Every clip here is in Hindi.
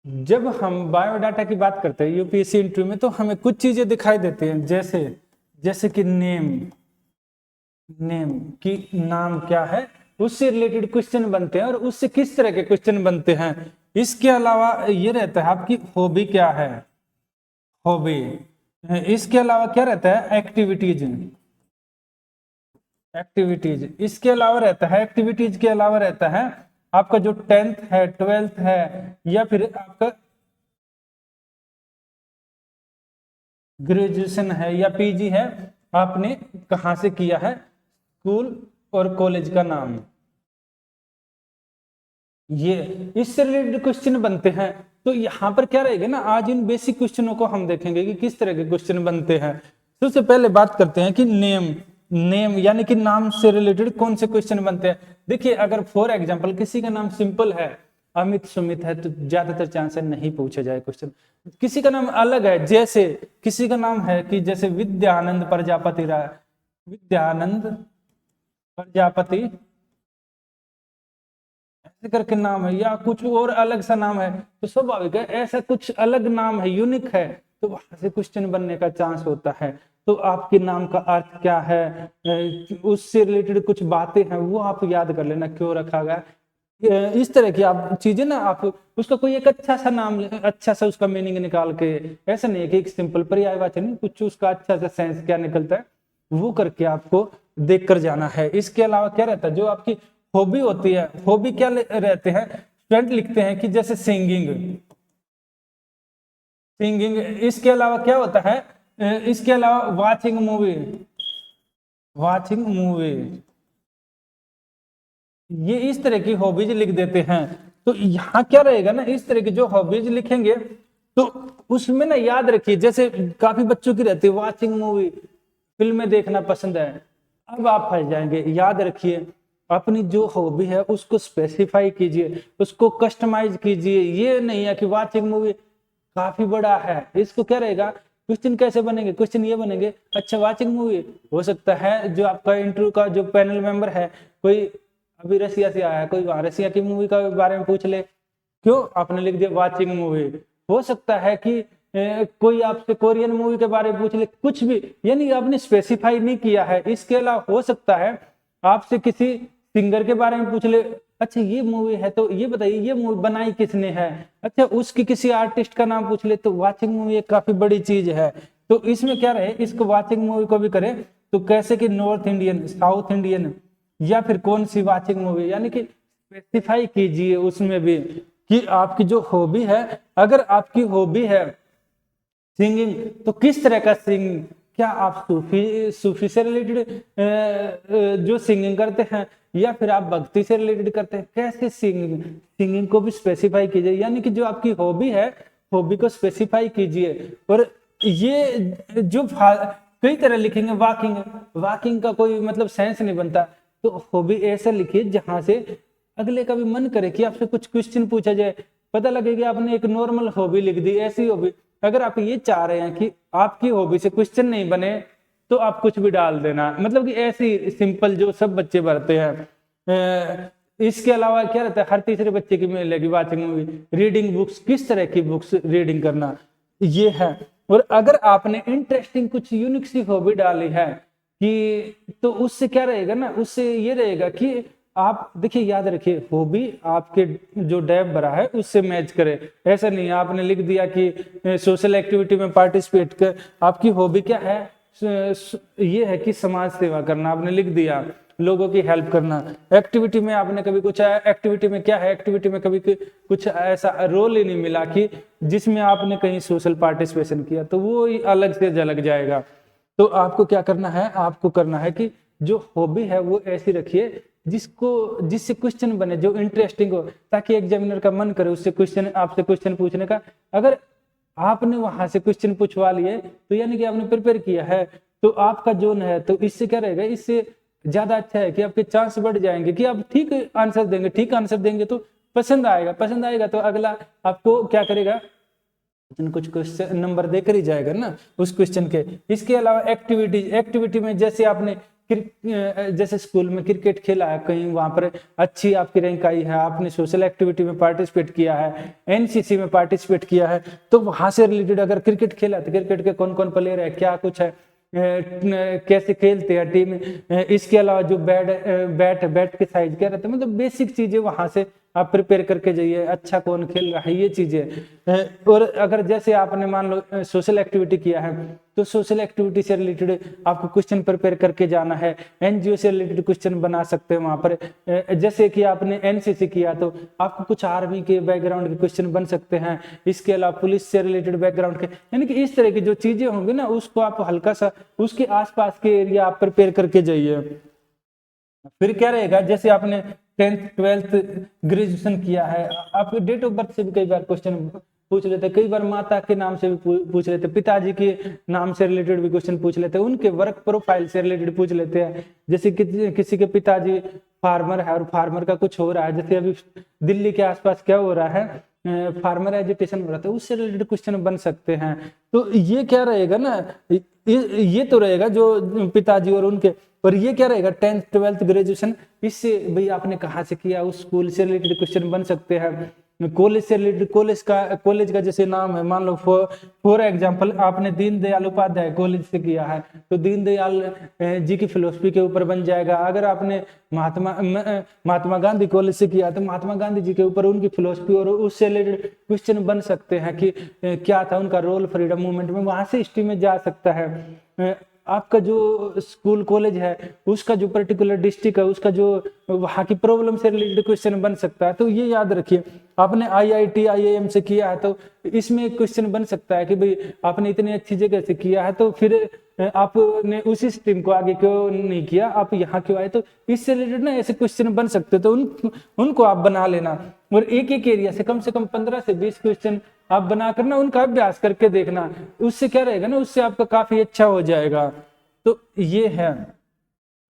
जब हम बायोडाटा की बात करते हैं यूपीएससी इंटरव्यू में, तो हमें कुछ चीजें दिखाई देती हैं, जैसे जैसे कि नेम की नाम क्या है, उससे रिलेटेड क्वेश्चन बनते हैं और उससे किस तरह के क्वेश्चन बनते हैं। इसके अलावा ये रहता है आपकी हॉबी क्या है, हॉबी। इसके अलावा क्या रहता है, एक्टिविटीज। इसके अलावा रहता है, एक्टिविटीज के अलावा रहता है आपका जो 10th है, 12th है, या फिर आपका ग्रेजुएशन है या पीजी है, आपने कहां से किया है, स्कूल और कॉलेज का नाम। ये इससे रिलेटेड क्वेश्चन बनते हैं। तो यहां पर क्या रहेगा ना, आज इन बेसिक क्वेश्चनों को हम देखेंगे कि किस तरह के क्वेश्चन बनते हैं। सबसे पहले बात करते हैं कि नेम यानी कि नाम से रिलेटेड कौन से क्वेश्चन बनते हैं। देखिए, अगर फॉर एग्जांपल किसी का नाम सिंपल है, अमित सुमित है, तो ज्यादातर चांस है नहीं पूछा जाए क्वेश्चन। किसी का नाम अलग है, जैसे किसी का नाम है कि जैसे विद्यानंद प्रजापति राय, विद्यानंद प्रजापति ऐसे करके नाम है, या कुछ और अलग सा नाम है, तो स्वाभाविक है ऐसा कुछ अलग नाम है, यूनिक है, तो वहां से क्वेश्चन बनने का चांस होता है। तो आपके नाम का अर्थ क्या है, उससे रिलेटेड कुछ बातें हैं वो आप याद कर लेना, क्यों रखा गया। इस तरह की आप चीजें ना, आप उसका कोई एक अच्छा सा नाम, अच्छा सा उसका मीनिंग निकाल के, ऐसा नहीं है कि एक सिंपल पर्यायवाचन नहीं, कुछ उसका अच्छा सा सेंस क्या निकलता है वो करके आपको देख कर जाना है। इसके अलावा क्या रहता है, जो आपकी हॉबी होती है, हॉबी क्या रहते हैं, स्टूडेंट लिखते हैं कि जैसे सिंगिंग। इसके अलावा क्या होता है, इसके अलावा वाचिंग मूवी, वाचिंग मूवी, ये इस तरह की हॉबीज लिख देते हैं। तो यहाँ क्या रहेगा ना, इस तरह की जो हॉबीज लिखेंगे तो उसमें ना याद रखिए, जैसे काफी बच्चों की रहती है वाचिंग मूवी, फिल्में देखना पसंद है। अब आप फंस जाएंगे, याद रखिए अपनी जो हॉबी है उसको स्पेसिफाई कीजिए, उसको कस्टमाइज कीजिए। ये नहीं है कि वाचिंग मूवी काफी बड़ा है, इसको क्या रहेगा, क्वेश्चन कैसे बनेंगे, क्वेश्चन ये बनेंगे, अच्छा वाचिंग मूवी, हो सकता है जो आपका इंटरव्यू का जो पैनल मेंबर है, कोई अभी रसिया से आया है, कोई वहां रसिया की मूवी का बारे में पूछ ले, क्यों आपने लिख दिया वाचिंग मूवी। हो सकता है कि कोई आपसे कोरियन मूवी के बारे में पूछ ले, कुछ भी, यानी आपने स्पेसिफाई नहीं किया है। इसके अलावा हो सकता है आपसे किसी सिंगर के बारे में पूछ ले, अच्छा ये मूवी है तो ये बताइए ये मूवी बनाई किसने है, अच्छा उसकी किसी आर्टिस्ट का नाम पूछ ले, तो वाचिंग मूवी एक काफी बड़ी चीज है। तो इसमें क्या रहे, इसको वाचिंग मूवी को भी करें तो कैसे कि नॉर्थ इंडियन, साउथ इंडियन, या फिर कौन सी वाचिंग मूवी, यानी कि स्पेसिफाई कीजिए उसमें भी कि आपकी जो हॉबी है, अगर आपकी हॉबी है सिंगिंग, तो किस तरह का सिंगिंग, क्या आप सूफी से रिलेटेड जो सिंगिंग करते हैं, या फिर आप भक्ति से रिलेटेड करते हैं, कैसे सिंगिंग को भी स्पेसिफाई कीजिए। यानी कि जो आपकी हॉबी है, हॉबी को स्पेसिफाई कीजिए। और ये जो कई तरह लिखेंगे, वॉकिंग, वॉकिंग का कोई मतलब सेंस नहीं बनता, तो हॉबी ऐसा लिखिए जहां से अगले का भी मन करे कि आपसे कुछ क्वेश्चन पूछा जाए, पता लगे कि आपने एक नॉर्मल हॉबी लिख दी, ऐसी हॉबी। अगर आप ये चाह रहे हैं कि आपकी हॉबी से क्वेश्चन नहीं बने, तो आप कुछ भी डाल देना, मतलब कि ऐसी सिंपल जो सब बच्चे भरते हैं। इसके अलावा क्या रहता है, हर तीसरे बच्चे की मिलेगी वाचिंग मूवी, रीडिंग बुक्स, किस तरह की बुक्स रीडिंग करना, ये है। और अगर आपने इंटरेस्टिंग कुछ यूनिक सी हॉबी डाली है कि, तो उससे क्या रहेगा ना, उससे ये रहेगा कि आप देखिए, याद रखिए हॉबी आपके जो डैब भरा है उससे मैच करे। ऐसा नहीं है आपने लिख दिया कि सोशल एक्टिविटी में पार्टिसिपेट कर, आपकी हॉबी क्या है, ये है कि समाज सेवा करना, आपने लिख दिया लोगों की हेल्प करना। एक्टिविटी में आपने कभी कुछ, एक्टिविटी में क्या है, एक्टिविटी में कभी कुछ ऐसा रोल ही नहीं मिला कि जिसमें आपने कहीं सोशल पार्टिसिपेशन किया, तो वो ही अलग से झलक जाएगा। तो आपको क्या करना है, आपको करना है कि जो हॉबी है वो ऐसी रखिए जिससे क्वेश्चन बने, जो इंटरेस्टिंग हो, ताकि एग्जामिनर का मन करे उससे क्वेश्चन, आपसे क्वेश्चन पूछने का। अगर आपने वहां से क्वेश्चन पूछवा लिए तो यानी कि आपने प्रिपेयर किया है, तो आपका जोन है, तो इससे क्या रहेगा, इससे ज्यादा अच्छा है कि आपके चांस बढ़ जाएंगे कि आप ठीक आंसर देंगे। ठीक आंसर देंगे तो पसंद आएगा, पसंद आएगा तो अगला आपको क्या करेगा, कुछ क्वेश्चन नंबर देकर ही जाएगा ना उस क्वेश्चन के। इसके अलावा एक्टिविटी में जैसे आपने जैसे स्कूल में क्रिकेट खेला है कहीं, वहां पर अच्छी आपकी रैंक आई है, आपने सोशल एक्टिविटी में पार्टिसिपेट किया है, एनसीसी में पार्टिसिपेट किया है, तो वहां से रिलेटेड अगर क्रिकेट खेला तो क्रिकेट के कौन कौन प्लेयर है, क्या कुछ है, कैसे खेलते हैं टीम, इसके अलावा जो बैट के साइज क्या रहता है, मतलब बेसिक चीजें वहां से आप प्रिपेयर करके जाइए, अच्छा कौन खेल रहा है ये चीजें। और अगर जैसे आपने मान लो सोशल एक्टिविटी किया है तो सोशल एक्टिविटी से रिलेटेड आपको क्वेश्चन प्रिपेयर करके जाना है, एनजीओ से रिलेटेड क्वेश्चन बना सकते हैं वहां पर। जैसे कि आपने एनसीसी किया तो आपको कुछ आर्मी के बैकग्राउंड के क्वेश्चन बन सकते हैं, इसके अलावा पुलिस से रिलेटेड बैकग्राउंड के, यानी कि इस तरह की जो चीजें होंगी ना उसको आप हल्का सा उसके आसपास के एरिया आप प्रिपेयर करके जाइए। फिर क्या रहेगा, जैसे आपने 10th 12th ग्रेजुएशन किया है, आपके डेट ऑफ बर्थ से भी कई बार क्वेश्चन पूछ लेते हैं, कई बार माता के नाम से भी पूछ लेते हैं, पिताजी के नाम से रिलेटेड भी क्वेश्चन पूछ लेते हैं, उनके वर्क प्रोफाइल से रिलेटेड पूछ लेते हैं। जैसे किसी के पिताजी फार्मर है और फार्मर का कुछ हो रहा है, जैसे अभी दिल्ली के आसपास क्या हो रहा है, फार्मर एजुटेशन हो रहा था, उससे रिलेटेड क्वेश्चन बन सकते हैं। तो ये क्या रहेगा ना, ये तो रहेगा जो पिताजी और उनके, और ये क्या रहेगा 10th 12th ग्रेजुएशन, इससे भाई आपने कहाँ से किया उस स्कूल से रिलेटेड क्वेश्चन बन सकते हैं। कॉलेज से रिलेटेड, कॉलेज का जैसे नाम है, मान लो फॉर एग्जांपल आपने दीनदयाल उपाध्याय कॉलेज से किया है तो दीनदयाल जी की फिलोसफी के ऊपर बन जाएगा। अगर आपने महात्मा गांधी कॉलेज से किया तो महात्मा गांधी जी के ऊपर उनकी फिलोसफी और उससे रिलेटेड क्वेश्चन बन सकते हैं कि क्या था उनका रोल फ्रीडम मूवमेंट में, वहां से हिस्ट्री में जा सकता है। आपका जो स्कूल कॉलेज है उसका जो पर्टिकुलर डिस्ट्रिक्ट है उसका जो वहाँ की प्रॉब्लम से रिलेटेड क्वेश्चन बन सकता है। तो ये याद रखिए, आपने आईआईटी आईआईएम से किया है तो इसमें एक क्वेश्चन बन सकता है कि भाई आपने इतनी अच्छी जगह से किया है तो फिर आपने उसी स्ट्रीम को आगे क्यों नहीं किया, आप यहाँ क्यों आए, तो इससे रिलेटेड ना ऐसे क्वेश्चन बन सकते हैं। तो उनको आप बना लेना और एक एरिया से कम 15 से 20 क्वेश्चन आप बना कर ना उनका अभ्यास करके देखना, उससे क्या रहेगा ना, उससे आपका काफी अच्छा हो जाएगा। तो ये है,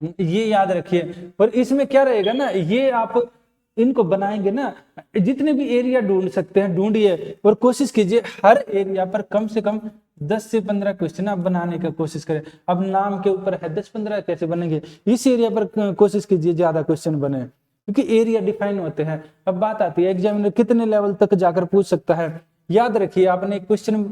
ये याद रखिए। और इसमें क्या रहेगा ना, ये आप इनको बनाएंगे ना, जितने भी एरिया ढूंढ सकते हैं ढूंढिए और कोशिश कीजिए हर एरिया पर कम से कम 10 से 15 क्वेश्चन आप बनाने का कोशिश करें। अब नाम के ऊपर है 10-15 कैसे बनेंगे, इस एरिया पर कोशिश कीजिए ज्यादा क्वेश्चन बने, क्योंकि एरिया डिफाइन होते हैं। अब बात आती है एग्जामिनर कितने लेवल तक जाकर पूछ सकता है। याद रखिए, आपने एक क्वेश्चन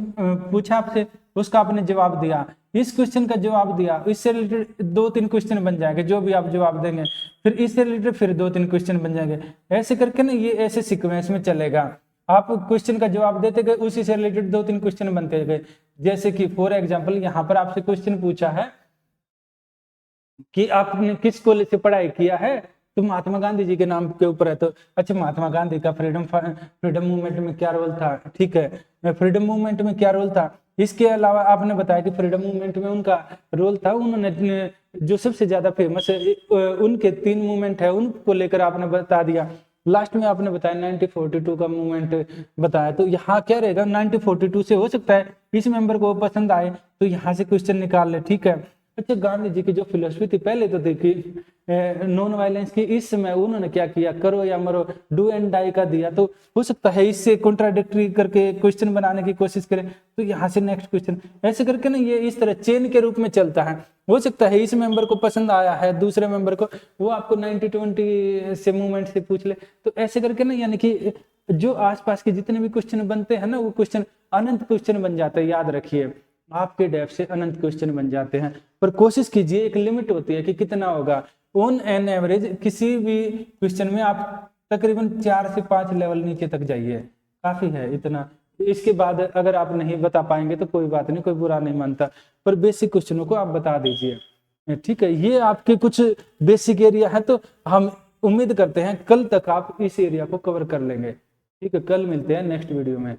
पूछा आपसे, उसका आपने जवाब दिया, इस क्वेश्चन का जवाब दिया, इससे रिलेटेड 2-3 क्वेश्चन बन जाएंगे जो भी आप जवाब देंगे, फिर इससे रिलेटेड फिर 2-3 क्वेश्चन बन जाएंगे। ऐसे करके ना ये ऐसे सीक्वेंस में चलेगा, आप क्वेश्चन का जवाब देते गए उसी से रिलेटेड 2-3 क्वेश्चन बनते गए। जैसे कि फॉर एग्जाम्पल यहाँ पर आपसे क्वेश्चन पूछा है कि आपने किस कॉलेज से पढ़ाई किया है, तो महात्मा गांधी जी के नाम के ऊपर है, तो अच्छा महात्मा गांधी का फ्रीडम मूवमेंट में क्या रोल था, ठीक है, फ्रीडम मूवमेंट में क्या रोल था। इसके अलावा आपने बताया कि फ्रीडम मूवमेंट में उनका रोल था, उन्होंने जो सबसे ज्यादा फेमस है उनके 3 मूवमेंट है उनको लेकर आपने बता दिया। लास्ट में आपने बताया 1942 का मूवमेंट बताया, तो यहाँ क्या रहेगा 1942 से हो सकता है इस मेंबर को पसंद आए तो यहाँ से क्वेश्चन निकाल ले, ठीक है। अच्छा, गांधी जी की जो फिलोसफी थी पहले तो देखी नॉन वायलेंस की, इस समय उन्होंने क्या किया, करो या मरो, डू एंड डाई का दिया, तो हो सकता है इससे कॉन्ट्राडिक्टरी करके क्वेश्चन बनाने की कोशिश करें तो यहाँ से नेक्स्ट क्वेश्चन, ऐसे करके ना ये इस तरह चेन के रूप में चलता है। हो सकता है इस मेंबर को पसंद आया है दूसरे मेंबर को, वो आपको 90-20 से मूवमेंट से पूछ ले, तो ऐसे करके ना यानी कि जो आसपास के जितने भी क्वेश्चन बनते हैं ना वो क्वेश्चन अनंत क्वेश्चन बन जाते हैं। याद रखिए, आपके डेप्थ से अनंत क्वेश्चन बन जाते हैं, पर कोशिश कीजिए, एक लिमिट होती है कि कितना होगा। ऑन एन एवरेज किसी भी क्वेश्चन में आप तकरीबन 4 से 5 लेवल नीचे तक जाइए, काफी है इतना। इसके बाद अगर आप नहीं बता पाएंगे तो कोई बात नहीं, कोई बुरा नहीं मानता, पर बेसिक क्वेश्चनों को आप बता दीजिए, ठीक है। ये आपके कुछ बेसिक एरिया है, तो हम उम्मीद करते हैं कल तक आप इस एरिया को कवर कर लेंगे, ठीक है। कल मिलते हैं नेक्स्ट वीडियो में।